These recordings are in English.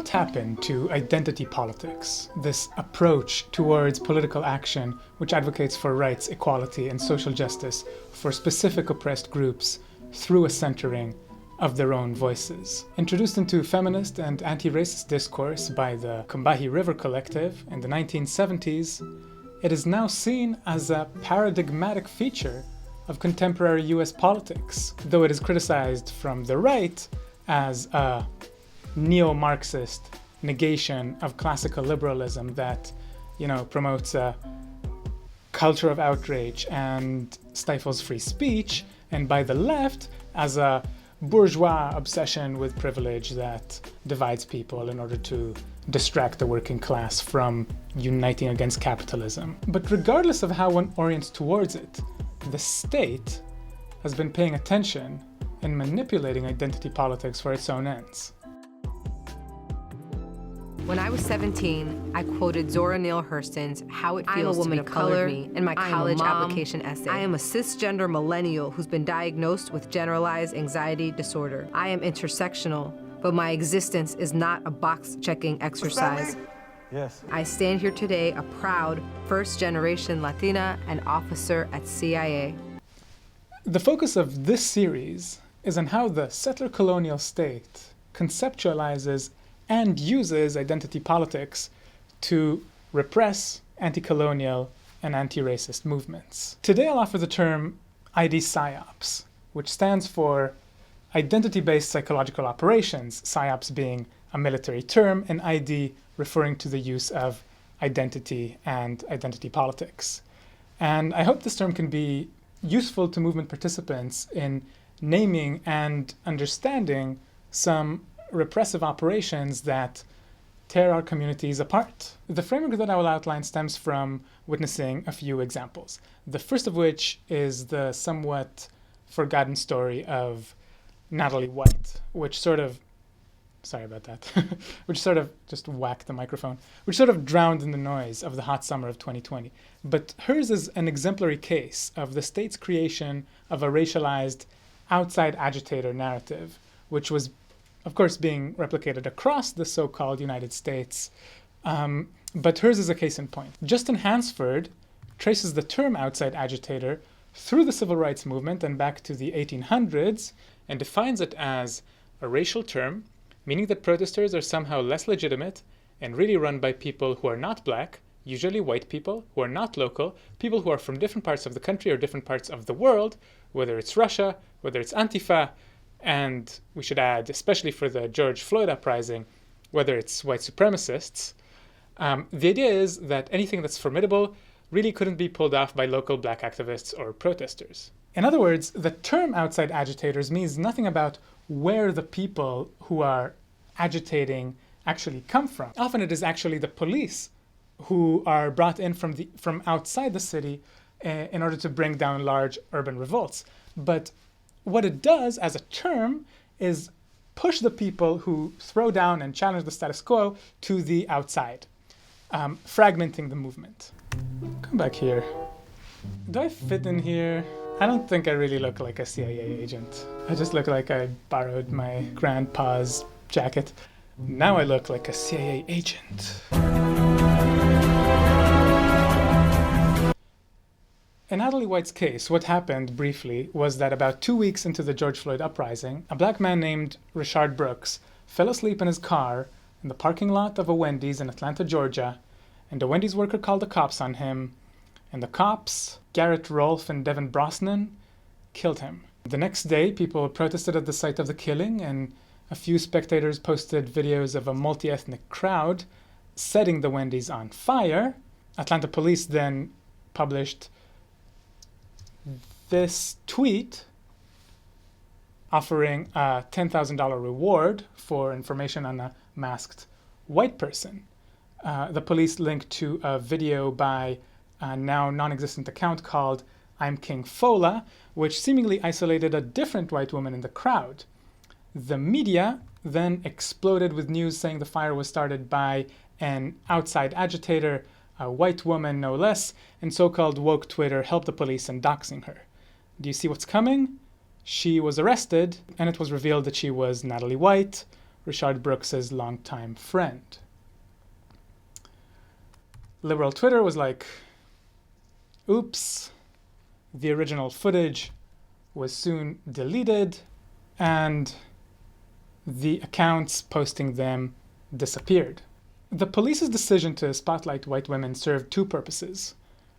What happened to identity politics, this approach towards political action which advocates for rights, equality, and social justice for specific oppressed groups through a centering of their own voices? Introduced into feminist and anti-racist discourse by the Combahee River Collective in the 1970s, it is now seen as a paradigmatic feature of contemporary US politics, though it is criticized from the right as a neo-Marxist negation of classical liberalism that, promotes a culture of outrage and stifles free speech, and by the left as a bourgeois obsession with privilege that divides people in order to distract the working class from uniting against capitalism. But regardless of how one orients towards it, the state has been paying attention and manipulating identity politics for its own ends. When I was 17, I quoted Zora Neale Hurston's How It Feels to Be Colored Me in my college application essay. I am a cisgender millennial who's been diagnosed with generalized anxiety disorder. I am intersectional, but my existence is not a box-checking exercise. Yes. I stand here today a proud first-generation Latina and officer at CIA. The focus of this series is on how the settler-colonial state conceptualizes and uses identity politics to repress anti-colonial and anti-racist movements. Today I'll offer the term IDPsyOps, which stands for Identity-Based Psychological Operations, PsyOps being a military term, and ID referring to the use of identity and identity politics. And I hope this term can be useful to movement participants in naming and understanding some repressive operations that tear our communities apart. The framework that I will outline stems from witnessing a few examples. The first of which is the somewhat forgotten story of Natalie White, which sort of just whacked the microphone, which sort of drowned in the noise of the hot summer of 2020. But hers is an exemplary case of the state's creation of a racialized outside agitator narrative, which was of course being replicated across the so-called United States, but hers is a case in point. Justin Hansford traces the term outside agitator through the civil rights movement and back to the 1800s and defines it as a racial term, meaning that protesters are somehow less legitimate and really run by people who are not black, usually white people, who are not local, people who are from different parts of the country or different parts of the world, whether it's Russia, whether it's Antifa, and we should add, especially for the George Floyd uprising, whether it's white supremacists. The idea is that anything that's formidable really couldn't be pulled off by local black activists or protesters. In other words, the term outside agitators means nothing about where the people who are agitating actually come from. Often it is actually the police who are brought in from outside the city in order to bring down large urban revolts. But what it does as a term is push the people who throw down and challenge the status quo to the outside, fragmenting the movement. Come back here. Do I fit in here? I don't think I really look like a CIA agent. I just look like I borrowed my grandpa's jacket. Now I look like a CIA agent. In Natalie White's case, what happened briefly was that about 2 weeks into the George Floyd uprising, a black man named Rashard Brooks fell asleep in his car in the parking lot of a Wendy's in Atlanta, Georgia, and a Wendy's worker called the cops on him, and the cops, Garrett Rolfe and Devin Brosnan, killed him. The next day, people protested at the site of the killing, and a few spectators posted videos of a multi-ethnic crowd setting the Wendy's on fire. Atlanta police then published this tweet offering a $10,000 reward for information on a masked white person. The police linked to a video by a now non-existent account called I'm King Fola, which seemingly isolated a different white woman in the crowd. The media then exploded with news saying the fire was started by an outside agitator, a white woman no less, and so-called woke Twitter helped the police in doxing her. Do you see what's coming? She was arrested, and it was revealed that she was Natalie White, Rayshard Brooks's longtime friend. Liberal Twitter was like, oops, the original footage was soon deleted, and the accounts posting them disappeared. The police's decision to spotlight white women served two purposes.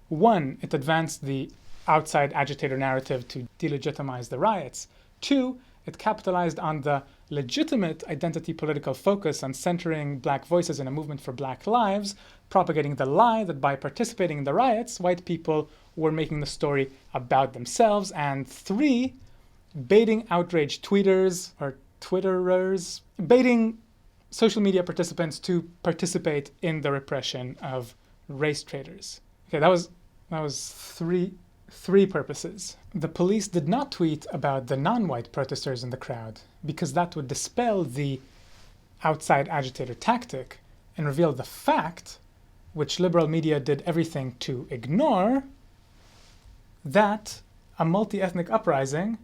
One, it advanced the outside agitator narrative to delegitimize the riots. Two, it capitalized on the legitimate identity political focus on centering black voices in a movement for black lives, propagating the lie that by participating in the riots, white people were making the story about themselves. And three, baiting outraged tweeters or Twitterers, baiting social media participants to participate in the repression of race traitors. Okay, that was three purposes. The police did not tweet about the non-white protesters in the crowd because that would dispel the outside agitator tactic and reveal the fact, which liberal media did everything to ignore, that a multi-ethnic uprising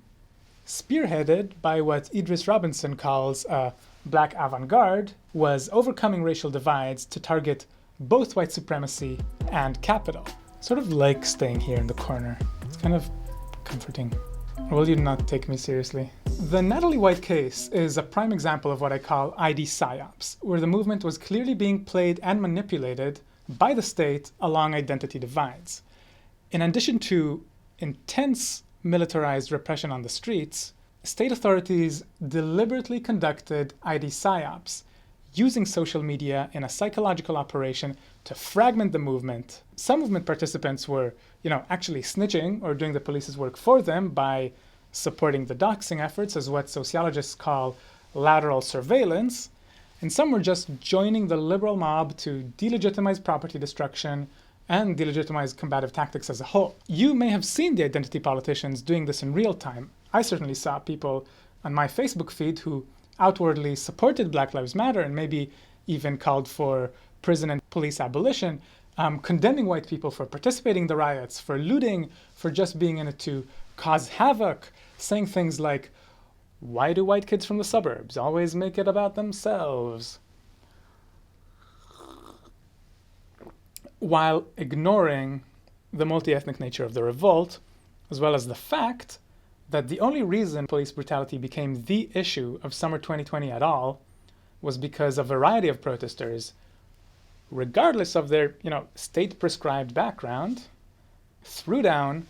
spearheaded by what Idris Robinson calls a black avant-garde was overcoming racial divides to target both white supremacy and capital. Sort of like staying here in the corner. It's kind of comforting. Or will you not take me seriously? The Natalie White case is a prime example of what I call IDPsyOps, where the movement was clearly being played and manipulated by the state along identity divides. In addition to intense militarized repression on the streets, state authorities deliberately conducted IDPsyOps, using social media in a psychological operation to fragment the movement. Some movement participants were, actually snitching or doing the police's work for them by supporting the doxing efforts as what sociologists call lateral surveillance, and some were just joining the liberal mob to delegitimize property destruction and delegitimize combative tactics as a whole. You may have seen the identity politicians doing this in real time. I certainly saw people on my Facebook feed who outwardly supported Black Lives Matter and maybe even called for prison and police abolition, condemning white people for participating in the riots, for looting, for just being in it to cause havoc, saying things like, why do white kids from the suburbs always make it about themselves? While ignoring the multi-ethnic nature of the revolt, as well as the fact that the only reason police brutality became the issue of summer 2020 at all was because a variety of protesters, regardless of their, state-prescribed background, threw down,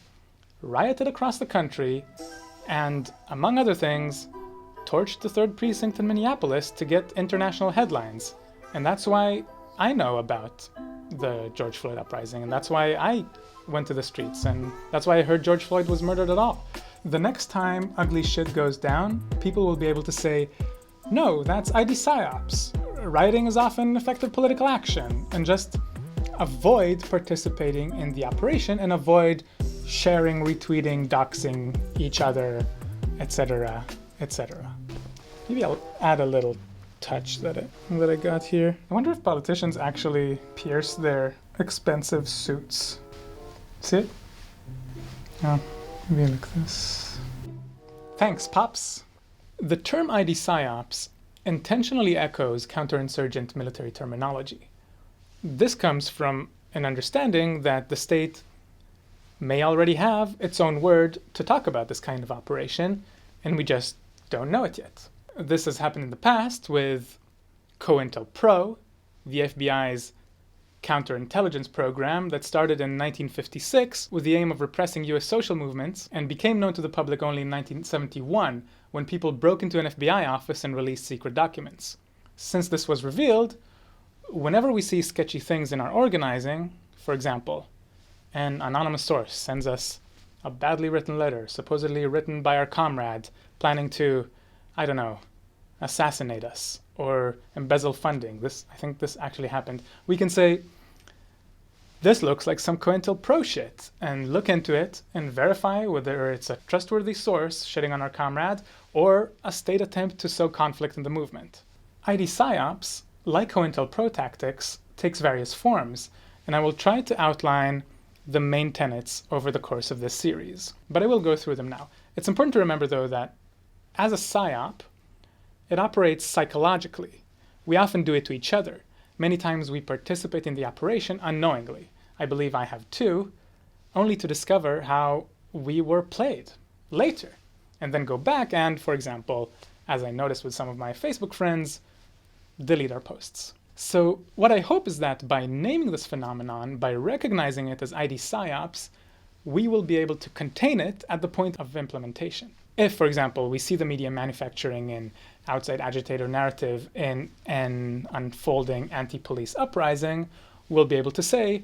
rioted across the country, and, among other things, torched the 3rd Precinct in Minneapolis to get international headlines. And that's why I know about the George Floyd uprising, and that's why I went to the streets, and that's why I heard George Floyd was murdered at all. The next time ugly shit goes down, people will be able to say, no, that's IDPsyOps. Rioting is often effective political action, and just avoid participating in the operation and avoid sharing, retweeting, doxing each other, etc., etc. Maybe I'll add a little touch that I got here. I wonder if politicians actually pierce their expensive suits. See it? Oh, maybe like this. Thanks, Pops. The term IDPsyOps intentionally echoes counterinsurgent military terminology. This comes from an understanding that the state may already have its own word to talk about this kind of operation, and we just don't know it yet. This has happened in the past with COINTELPRO, the FBI's counterintelligence program that started in 1956 with the aim of repressing US social movements and became known to the public only in 1971 when people broke into an FBI office and released secret documents. Since this was revealed, whenever we see sketchy things in our organizing, for example, an anonymous source sends us a badly written letter, supposedly written by our comrade, planning to, assassinate us or embezzle funding. I think this actually happened. We can say, this looks like some COINTELPRO shit, and look into it and verify whether it's a trustworthy source shitting on our comrade or a state attempt to sow conflict in the movement. IDPsyOps, like COINTELPRO tactics, takes various forms, and I will try to outline the main tenets over the course of this series, but I will go through them now. It's important to remember, though, that as a PsyOp, It operates psychologically. We often do it to each other. Many times we participate in the operation unknowingly. I believe I have too, only to discover how we were played later, and then go back and, for example, as I noticed with some of my Facebook friends, delete our posts. So what I hope is that by naming this phenomenon, by recognizing it as IDPsyOps, we will be able to contain it at the point of implementation. If, for example, we see the media manufacturing an outside agitator narrative in an unfolding anti-police uprising, we'll be able to say,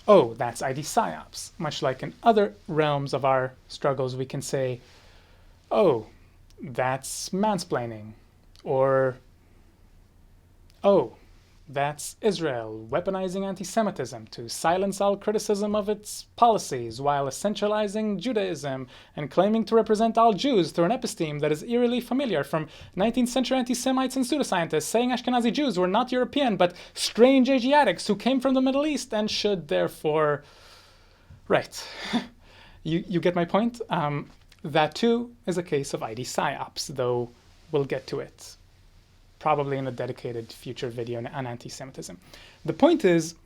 oh, that's IDPsyOps. Much like in other realms of our struggles, we can say, oh, that's mansplaining, or oh, that's Israel weaponizing anti-Semitism to silence all criticism of its policies while essentializing Judaism and claiming to represent all Jews through an episteme that is eerily familiar from 19th century anti-Semites and pseudoscientists saying Ashkenazi Jews were not European but strange Asiatics who came from the Middle East and should therefore... Right. You get my point? That too is a case of IDPsyOps, though we'll get to it probably in a dedicated future video on anti-Semitism. The point is,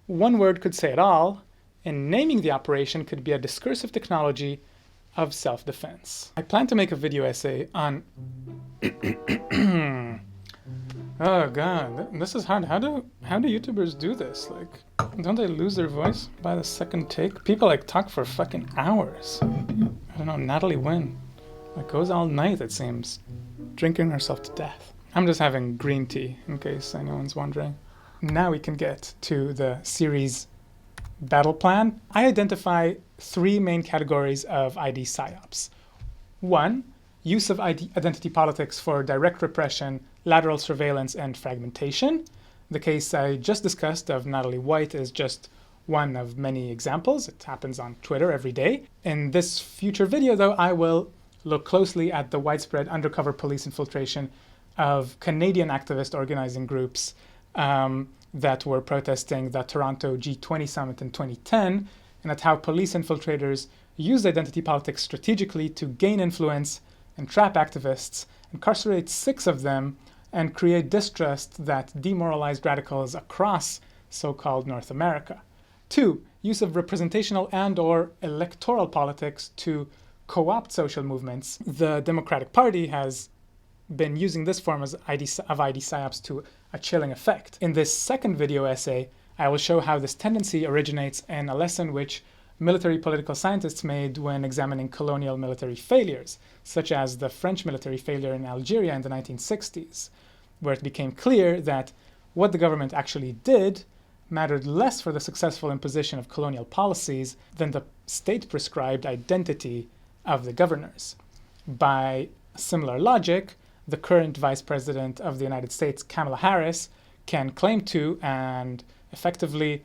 one word could say it all, and naming the operation could be a discursive technology of self-defense. I plan to make a video essay on... Oh god, this is hard. How do YouTubers do this? Like, don't they lose their voice by the second take? People like talk for fucking hours. I don't know, Natalie White. Like, goes all night, it seems, drinking herself to death. I'm just having green tea, in case anyone's wondering. Now we can get to the series battle plan. I identify three main categories of IDPsyOps. One, use of identity politics for direct repression, lateral surveillance, and fragmentation. The case I just discussed of Natalie White is just one of many examples. It happens on Twitter every day. In this future video, though, I will look closely at the widespread undercover police infiltration of Canadian activist organizing groups that were protesting the Toronto G20 summit in 2010, and at how police infiltrators used identity politics strategically to gain influence, entrap activists, incarcerate 6 of them, and create distrust that demoralized radicals across so-called North America. 2, use of representational and/or electoral politics to co-opt social movements. The Democratic Party has been using this form of IDPsyOps to a chilling effect. In this second video essay, I will show how this tendency originates in a lesson which military political scientists made when examining colonial military failures, such as the French military failure in Algeria in the 1960s, where it became clear that what the government actually did mattered less for the successful imposition of colonial policies than the state-prescribed identity of the governors. By similar logic, the current Vice President of the United States, Kamala Harris, can claim to and effectively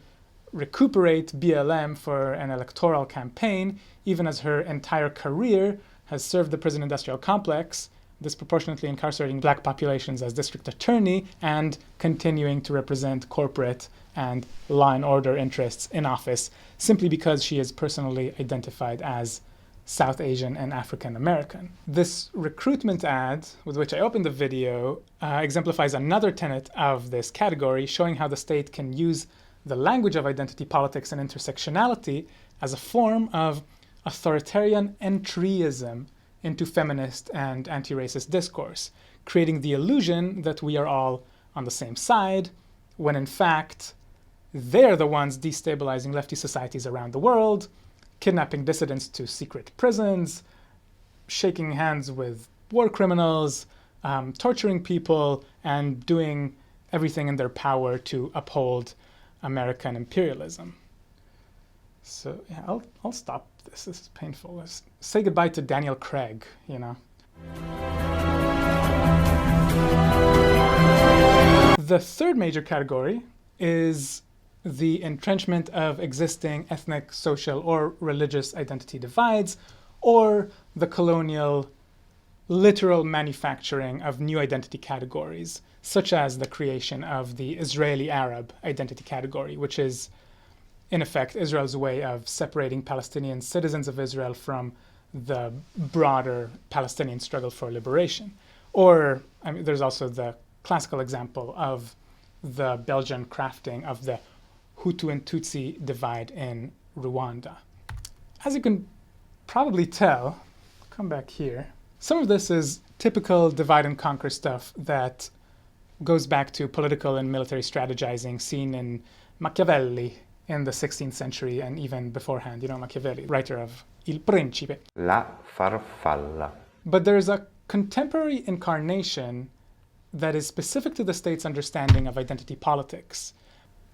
recuperate BLM for an electoral campaign, even as her entire career has served the prison industrial complex, disproportionately incarcerating black populations as district attorney and continuing to represent corporate and law and order interests in office simply because she is personally identified as South Asian and African American. This recruitment ad, with which I opened the video, exemplifies another tenet of this category, showing how the state can use the language of identity politics and intersectionality as a form of authoritarian entryism into feminist and anti-racist discourse, creating the illusion that we are all on the same side, when in fact, they're the ones destabilizing lefty societies around the world, kidnapping dissidents to secret prisons, shaking hands with war criminals, torturing people, and doing everything in their power to uphold American imperialism. So yeah, I'll stop this. This is painful. Let's say goodbye to Daniel Craig, you know. The third major category is the entrenchment of existing ethnic, social, or religious identity divides, or the colonial literal manufacturing of new identity categories, such as the creation of the Israeli Arab identity category, which is, in effect, Israel's way of separating Palestinian citizens of Israel from the broader Palestinian struggle for liberation. Or, I mean, there's also the classical example of the Belgian crafting of the Hutu and Tutsi divide in Rwanda. As you can probably tell, come back here, some of this is typical divide and conquer stuff that goes back to political and military strategizing seen in Machiavelli in the 16th century and even beforehand. You know Machiavelli, writer of Il Principe. La farfalla. But there's a contemporary incarnation that is specific to the state's understanding of identity politics.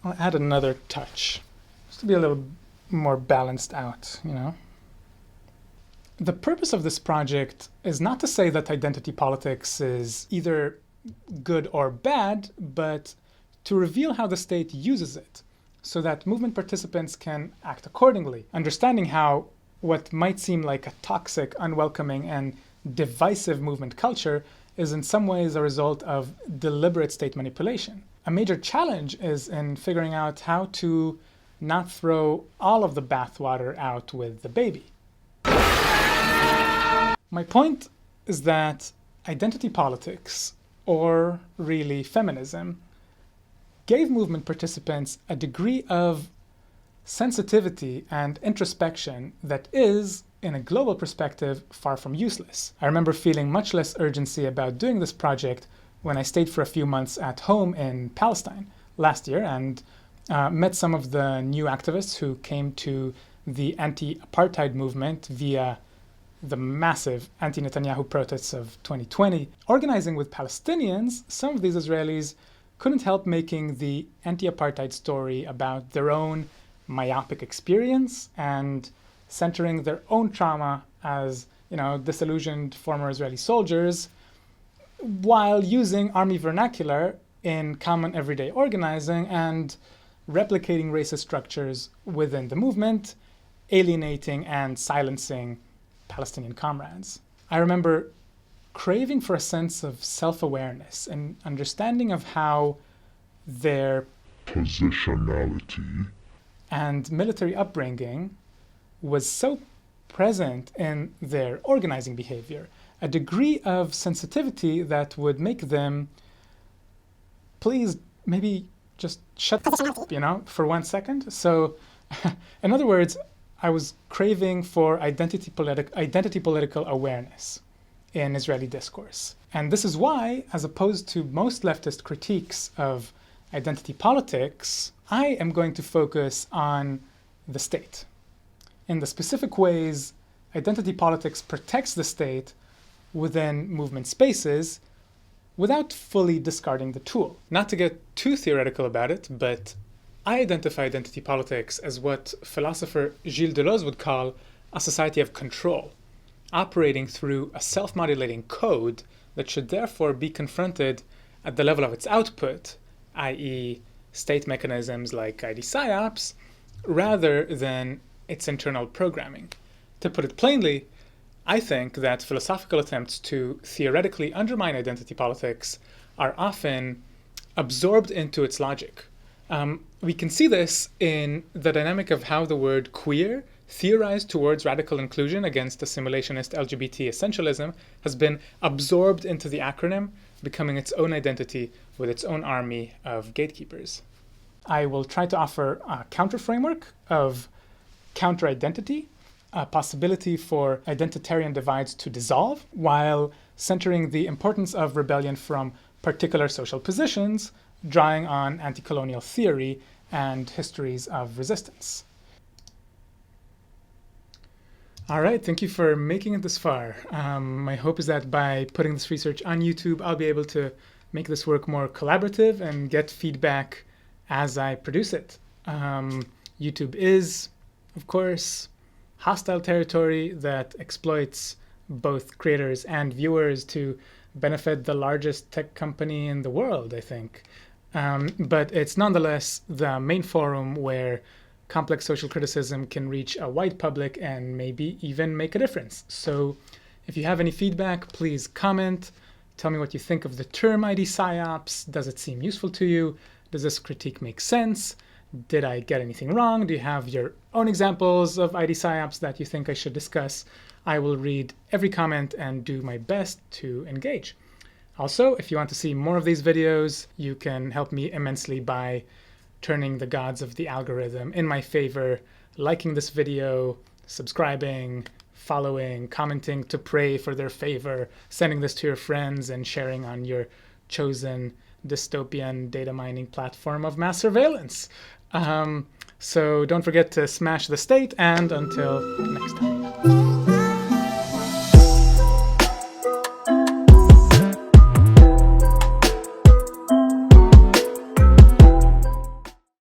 I'll add another touch, just to be a little more balanced out, you know. The purpose of this project is not to say that identity politics is either good or bad, but to reveal how the state uses it so that movement participants can act accordingly, understanding how what might seem like a toxic, unwelcoming, and divisive movement culture is in some ways a result of deliberate state manipulation. A major challenge is in figuring out how to not throw all of the bathwater out with the baby. My point is that identity politics, or really feminism, gave movement participants a degree of sensitivity and introspection that is, in a global perspective, far from useless. I remember feeling much less urgency about doing this project when I stayed for a few months at home in Palestine last year and met some of the new activists who came to the anti-apartheid movement via the massive anti-Netanyahu protests of 2020. Organizing with Palestinians, some of these Israelis couldn't help making the anti-apartheid story about their own myopic experience and centering their own trauma as, you know, disillusioned former Israeli soldiers, while using army vernacular in common everyday organizing and replicating racist structures within the movement, alienating and silencing Palestinian comrades. I remember craving for a sense of self-awareness and understanding of how their positionality and military upbringing was so present in their organizing behavior, a degree of sensitivity that would make them please maybe just shut up, you know, for 1 second. So, in other words, I was craving for identity political awareness in Israeli discourse. And this is why, as opposed to most leftist critiques of identity politics, I am going to focus on the state. In the specific ways identity politics protects the state within movement spaces without fully discarding the tool. Not to get too theoretical about it, but I identify identity politics as what philosopher Gilles Deleuze would call a society of control, operating through a self-modulating code that should therefore be confronted at the level of its output, i.e. state mechanisms like IDPsyOps, rather than its internal programming. To put it plainly, I think that philosophical attempts to theoretically undermine identity politics are often absorbed into its logic. We can see this in the dynamic of how the word queer, theorized towards radical inclusion against assimilationist LGBT essentialism, has been absorbed into the acronym, becoming its own identity with its own army of gatekeepers. I will try to offer a counter-framework of counter-identity, a possibility for identitarian divides to dissolve, while centering the importance of rebellion from particular social positions, drawing on anti-colonial theory and histories of resistance. All right, thank you for making it this far. My hope is that by putting this research on YouTube, I'll be able to make this work more collaborative and get feedback as I produce it. YouTube is, of course, hostile territory that exploits both creators and viewers to benefit the largest tech company in the world, I think. But it's nonetheless the main forum where complex social criticism can reach a wide public and maybe even make a difference. So if you have any feedback, please comment. Tell me what you think of the term IDPsyOps. Does it seem useful to you? Does this critique make sense? Did I get anything wrong? Do you have your own examples of IDPsyOps that you think I should discuss? I will read every comment and do my best to engage. Also, if you want to see more of these videos, you can help me immensely by turning the gods of the algorithm in my favor, liking this video, subscribing, following, commenting to pray for their favor, sending this to your friends, and sharing on your chosen dystopian data mining platform of mass surveillance. So don't forget to smash the state, and until next time.